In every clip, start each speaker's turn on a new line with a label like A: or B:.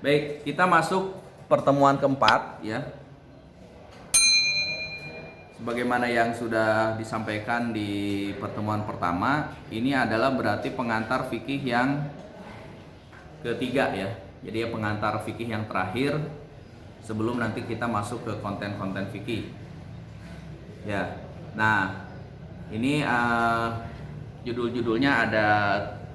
A: Baik, kita masuk pertemuan keempat ya. Sebagaimana yang sudah disampaikan di pertemuan pertama, ini adalah berarti pengantar fikih yang ketiga ya. Jadi pengantar fikih yang terakhir sebelum nanti kita masuk ke konten-konten fikih. Ya. Nah, ini judul-judulnya ada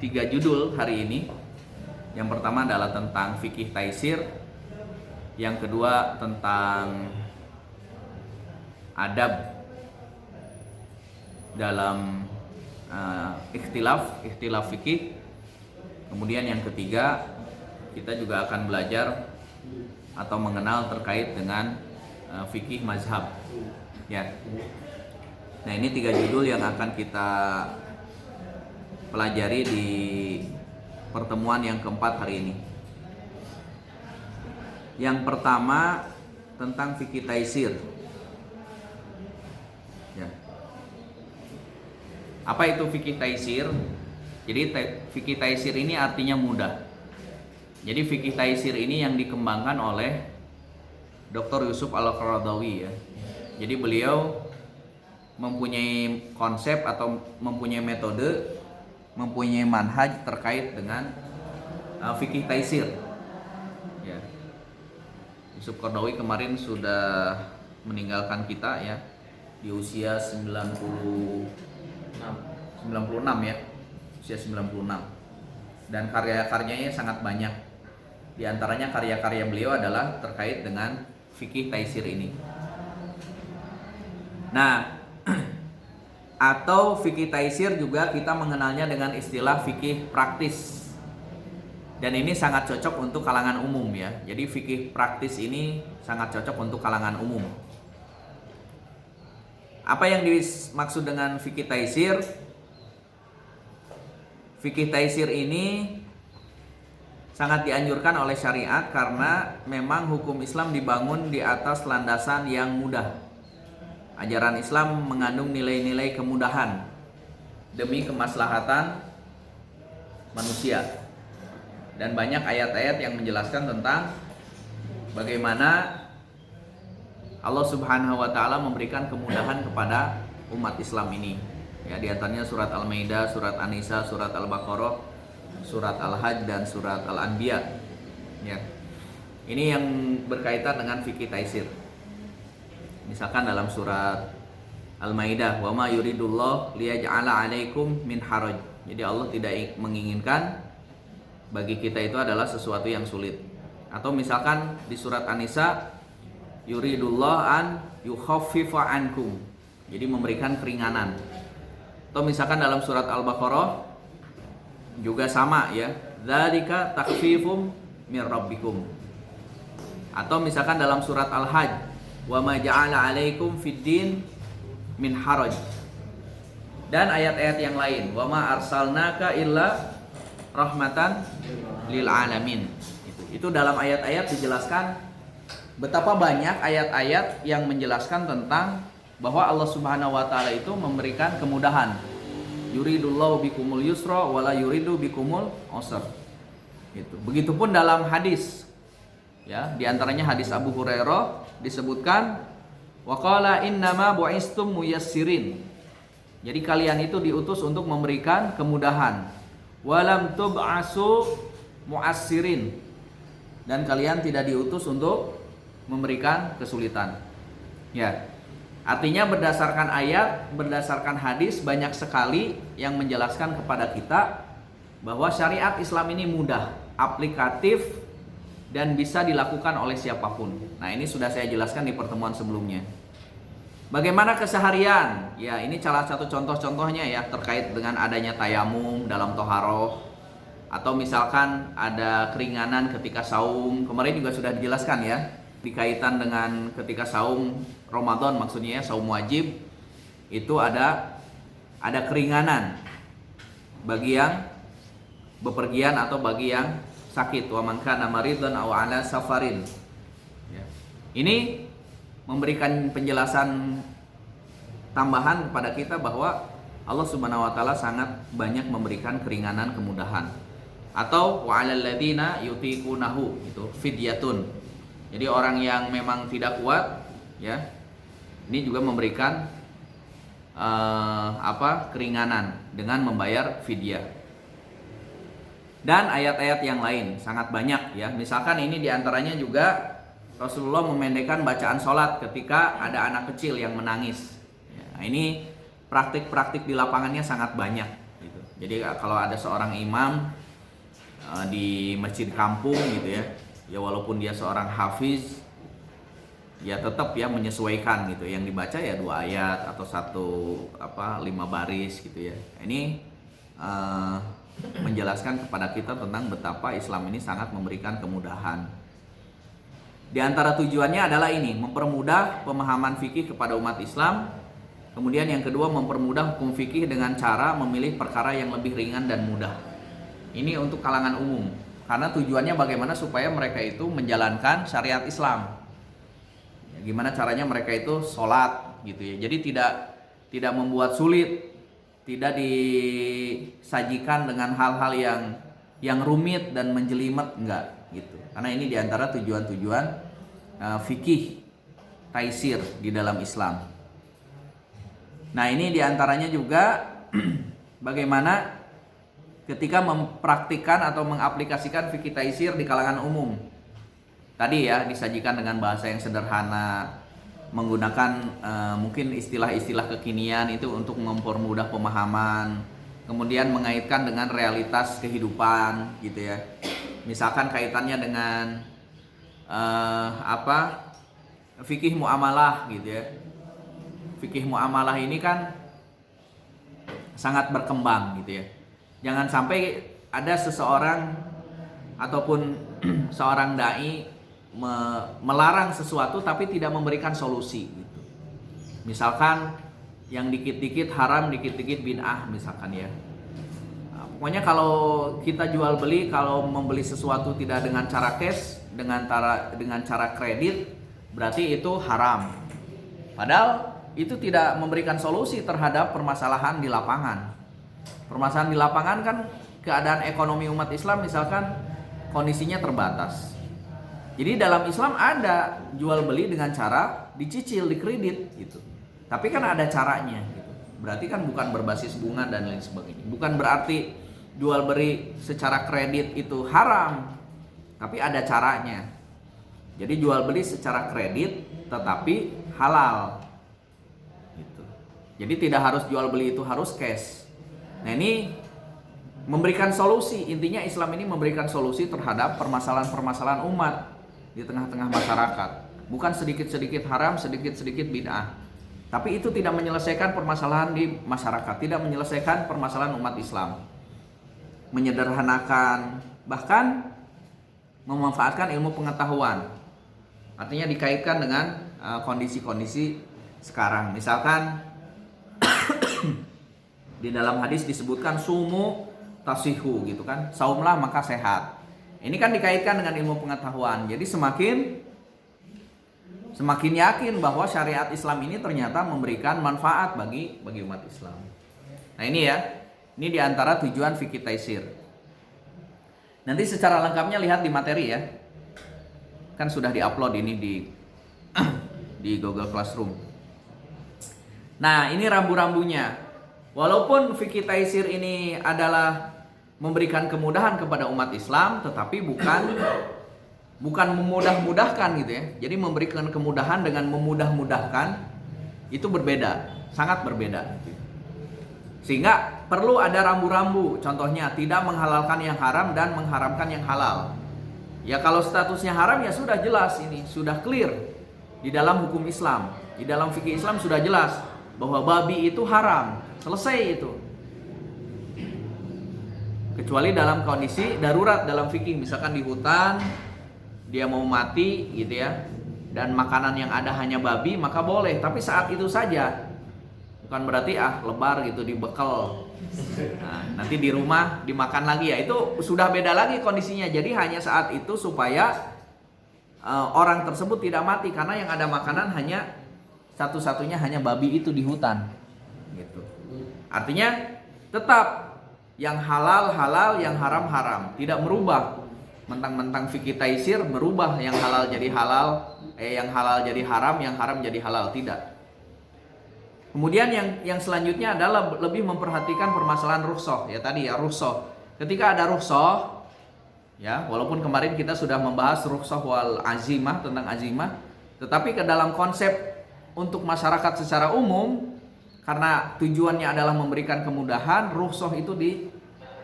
A: 3 judul hari ini. Yang pertama adalah tentang fikih taisir, yang kedua tentang adab dalam ikhtilaf fikih, kemudian yang ketiga kita juga akan belajar atau mengenal terkait dengan fikih mazhab ya. Nah, ini 3 judul yang akan kita pelajari di pertemuan yang keempat hari ini. Yang pertama tentang fikih taisir. Ya. Apa itu fikih taisir? Jadi fikih taisir ini artinya mudah. Jadi fikih taisir ini yang dikembangkan oleh Dr. Yusuf Al-Qaradawi ya. Jadi beliau mempunyai konsep atau mempunyai metode, mempunyai manhaj terkait dengan fikih taisir. Ya. Yusuf Qaradawi kemarin sudah meninggalkan kita ya di usia 96 ya. Usia 96. Dan karya-karyanya sangat banyak. Di antaranya karya-karya beliau adalah terkait dengan fikih taisir ini. Nah, atau fikih taisir juga kita mengenalnya dengan istilah fikih praktis. Dan ini sangat cocok untuk kalangan umum ya. Jadi fikih praktis ini sangat cocok untuk kalangan umum. Apa yang dimaksud dengan fikih taisir? Fikih taisir ini sangat dianjurkan oleh syariat karena memang hukum Islam dibangun di atas landasan yang mudah. Ajaran Islam mengandung nilai-nilai kemudahan demi kemaslahatan manusia. Dan banyak ayat-ayat yang menjelaskan tentang bagaimana Allah Subhanahu wa taala memberikan kemudahan kepada umat Islam ini. Ya, di antaranya surat Al-Maidah, surat An-Nisa, surat Al-Baqarah, surat Al-Hajj dan surat Al-Anbiya. Ya. Ini yang berkaitan dengan fikih taisir. Misalkan dalam surat Al-Maidah, wa ma yuridullah liyaj'ala 'alaikum min haraj. Jadi Allah tidak menginginkan bagi kita itu adalah sesuatu yang sulit. Atau misalkan di surat An-Nisa, yuridullah an yukhaffifa ankum. Jadi memberikan keringanan. Atau misalkan dalam surat Al-Baqarah juga sama ya, dzalika takhfifum mir rabbikum. Atau misalkan dalam surat Al-Hajj, wa ma ja'ala 'alaikum fid din min haraj. Dan ayat-ayat yang lain, wa ma arsalnaka illa rahmatan lil alamin. Itu dalam ayat-ayat dijelaskan betapa banyak ayat-ayat yang menjelaskan tentang bahwa Allah Subhanahu wa taala itu memberikan kemudahan. Yuridullahu bikumul yusra wala yuridu bikumul usra. Gitu. Begitupun dalam hadis. Ya, di antaranya hadis Abu Hurairah disebutkan waqala innama bu'istum muyassirin. Jadi kalian itu diutus untuk memberikan kemudahan. Walam tub'asu mu'assirin. Dan kalian tidak diutus untuk memberikan kesulitan. Ya. Artinya berdasarkan ayat, berdasarkan hadis banyak sekali yang menjelaskan kepada kita bahwa syariat Islam ini mudah, aplikatif, dan bisa dilakukan oleh siapapun. Nah, ini sudah saya jelaskan di pertemuan sebelumnya. Bagaimana keseharian? Ya, ini salah satu contoh-contohnya ya terkait dengan adanya tayamum dalam toharoh. Atau misalkan ada keringanan ketika saum. Kemarin juga sudah dijelaskan ya. Dikaitan dengan ketika saum Ramadan maksudnya ya, saum wajib. Itu ada keringanan bagi yang bepergian atau bagi yang sakit. Wa man kana maridan aw ala safarin. Ya. Ini memberikan penjelasan tambahan kepada kita bahwa Allah Subhanahu wa taala sangat banyak memberikan keringanan, kemudahan. Atau wa 'alal ladzina yutiqunahu itu fidyatun. Jadi orang yang memang tidak kuat ya, ini juga memberikan keringanan dengan membayar fidyah. Dan ayat-ayat yang lain sangat banyak ya. Misalkan ini diantaranya juga Rasulullah memendekkan bacaan sholat ketika ada anak kecil yang menangis. Nah, ini praktik-praktik di lapangannya sangat banyak gitu. Jadi kalau ada seorang imam di masjid kampung gitu ya walaupun dia seorang hafiz, ya tetap ya menyesuaikan gitu. Yang dibaca ya 2 ayat atau 5 baris gitu ya. Ini menjelaskan kepada kita tentang betapa Islam ini sangat memberikan kemudahan. Di antara tujuannya adalah ini, mempermudah pemahaman fikih kepada umat Islam. Kemudian yang kedua, mempermudah hukum fikih dengan cara memilih perkara yang lebih ringan dan mudah. Ini untuk kalangan umum, karena tujuannya bagaimana supaya mereka itu menjalankan syariat Islam. Gimana caranya mereka itu sholat gitu ya. Jadi tidak membuat sulit, tidak disajikan dengan hal-hal yang rumit dan menjelimet, enggak gitu. Karena ini diantara tujuan-tujuan fikih taisir di dalam Islam. Nah ini diantaranya juga bagaimana ketika mempraktikkan atau mengaplikasikan fikih taisir di kalangan umum. Tadi ya disajikan dengan bahasa yang sederhana, menggunakan mungkin istilah-istilah kekinian itu untuk mempermudah pemahaman, kemudian mengaitkan dengan realitas kehidupan gitu ya. Misalkan kaitannya dengan fikih muamalah gitu ya. Fikih muamalah ini kan sangat berkembang gitu ya. Jangan sampai ada seseorang ataupun seorang dai melarang sesuatu tapi tidak memberikan solusi gitu. Misalkan yang dikit-dikit haram, dikit-dikit bid'ah misalkan ya. Nah, pokoknya kalau kita jual beli, kalau membeli sesuatu tidak dengan cara cash, dengan cara kredit, berarti itu haram. Padahal itu tidak memberikan solusi terhadap permasalahan di lapangan. Permasalahan di lapangan kan keadaan ekonomi umat Islam misalkan kondisinya terbatas. Jadi dalam Islam ada jual beli dengan cara dicicil, dikredit gitu. Tapi kan ada caranya gitu. Berarti kan bukan berbasis bunga dan lain sebagainya. Bukan berarti jual beli secara kredit itu haram. Tapi ada caranya. Jadi jual beli secara kredit tetapi halal. Gitu. Jadi tidak harus jual beli itu harus cash. Nah ini memberikan solusi. Intinya Islam ini memberikan solusi terhadap permasalahan-permasalahan umat di tengah-tengah masyarakat. Bukan sedikit-sedikit haram, sedikit-sedikit bid'ah. Tapi itu tidak menyelesaikan permasalahan di masyarakat, tidak menyelesaikan permasalahan umat Islam. Menyederhanakan, bahkan memanfaatkan ilmu pengetahuan. Artinya dikaitkan dengan kondisi-kondisi sekarang. Misalkan di dalam hadis disebutkan sumu tasihu gitu kan, saumlah maka sehat. Ini kan dikaitkan dengan ilmu pengetahuan. Jadi semakin yakin bahwa syariat Islam ini ternyata memberikan manfaat bagi umat Islam. Nah ini ya, ini diantara tujuan fikih taisir. Nanti secara lengkapnya lihat di materi ya. Kan sudah diupload ini di Google Classroom. Nah ini rambu-rambunya. Walaupun fikih taisir ini adalah memberikan kemudahan kepada umat Islam, tetapi bukan memudah-mudahkan gitu ya. Jadi memberikan kemudahan dengan memudah-mudahkan itu berbeda, sangat berbeda. Sehingga perlu ada rambu-rambu. Contohnya tidak menghalalkan yang haram dan mengharamkan yang halal. Ya kalau statusnya haram ya sudah jelas ini, sudah clear di dalam hukum Islam. Di dalam fikih Islam sudah jelas bahwa babi itu haram. Selesai itu. Kecuali dalam kondisi darurat dalam fikih, misalkan di hutan dia mau mati gitu ya, dan makanan yang ada hanya babi, maka boleh. Tapi saat itu saja, bukan berarti lebar gitu dibekal. Nah, nanti di rumah dimakan lagi ya, itu sudah beda lagi kondisinya. Jadi hanya saat itu supaya orang tersebut tidak mati, karena yang ada makanan hanya satu-satunya hanya babi itu di hutan gitu. Artinya tetap yang halal halal, yang haram haram. Tidak merubah. Mentang-mentang fikih taisir merubah yang halal jadi halal, yang halal jadi haram, yang haram jadi halal, tidak. Kemudian yang selanjutnya adalah lebih memperhatikan permasalahan rukhsah. Ya tadi ya rukhsah. Ketika ada rukhsah, ya walaupun kemarin kita sudah membahas rukhsah wal azimah, tentang azimah, tetapi ke dalam konsep untuk masyarakat secara umum, karena tujuannya adalah memberikan kemudahan, rukhsah itu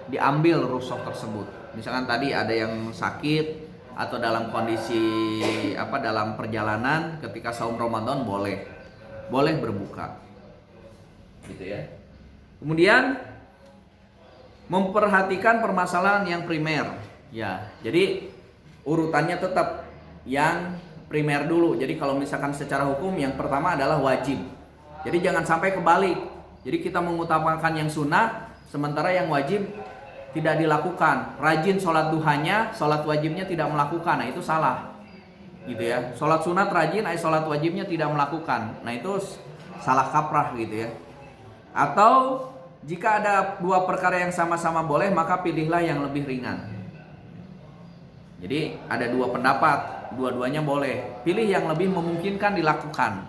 A: diambil rukhsah tersebut. Misalkan tadi ada yang sakit atau dalam kondisi dalam perjalanan, ketika saum Ramadan boleh berbuka, gitu ya. Kemudian memperhatikan permasalahan yang primer, ya. Jadi urutannya tetap yang primer dulu. Jadi kalau misalkan secara hukum yang pertama adalah wajib. Jadi jangan sampai kebalik. Jadi kita mengutamakan yang sunnah, sementara yang wajib tidak dilakukan. Rajin sholat duhanya, sholat wajibnya tidak melakukan. Nah itu salah, gitu ya. Sholat sunat rajin, sholat wajibnya tidak melakukan. Nah itu salah kaprah, gitu ya. Atau jika ada dua perkara yang sama-sama boleh, maka pilihlah yang lebih ringan. Jadi ada dua pendapat, dua-duanya boleh. Pilih yang lebih memungkinkan dilakukan,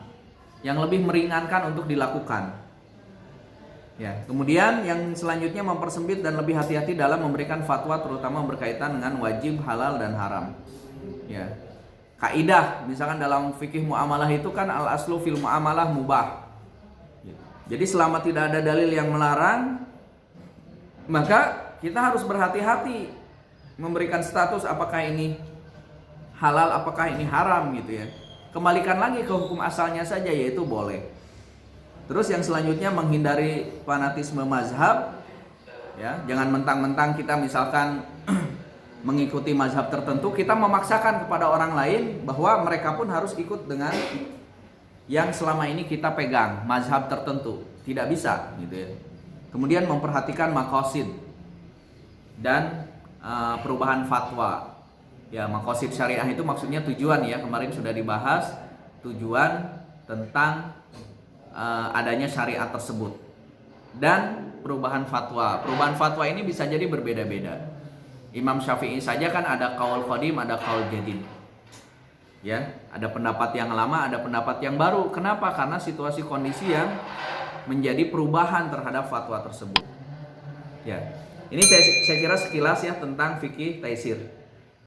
A: yang lebih meringankan untuk dilakukan. Ya, kemudian yang selanjutnya mempersempit dan lebih hati-hati dalam memberikan fatwa, terutama berkaitan dengan wajib, halal dan haram. Ya. Kaidah misalkan dalam fikih muamalah itu kan al aslu fil muamalah mubah. Jadi selama tidak ada dalil yang melarang, maka kita harus berhati-hati memberikan status apakah ini halal, apakah ini haram, gitu ya. Kembalikan lagi ke hukum asalnya saja, yaitu boleh. Terus yang selanjutnya menghindari fanatisme mazhab, ya. Jangan mentang-mentang kita misalkan mengikuti mazhab tertentu, kita memaksakan kepada orang lain bahwa mereka pun harus ikut dengan yang selama ini kita pegang, mazhab tertentu. Tidak bisa, gitu ya. Kemudian memperhatikan maqasid dan perubahan fatwa. Ya, maqasid syariah itu maksudnya tujuan, ya. Kemarin sudah dibahas tujuan tentang adanya syariat tersebut. Dan perubahan fatwa. Perubahan fatwa ini bisa jadi berbeda-beda. Imam Syafi'i saja kan ada qaul qadim, ada qaul jadid. Ya, ada pendapat yang lama, ada pendapat yang baru. Kenapa? Karena situasi kondisi yang menjadi perubahan terhadap fatwa tersebut. Ya. Ini saya kira sekilas ya tentang fikih taisir.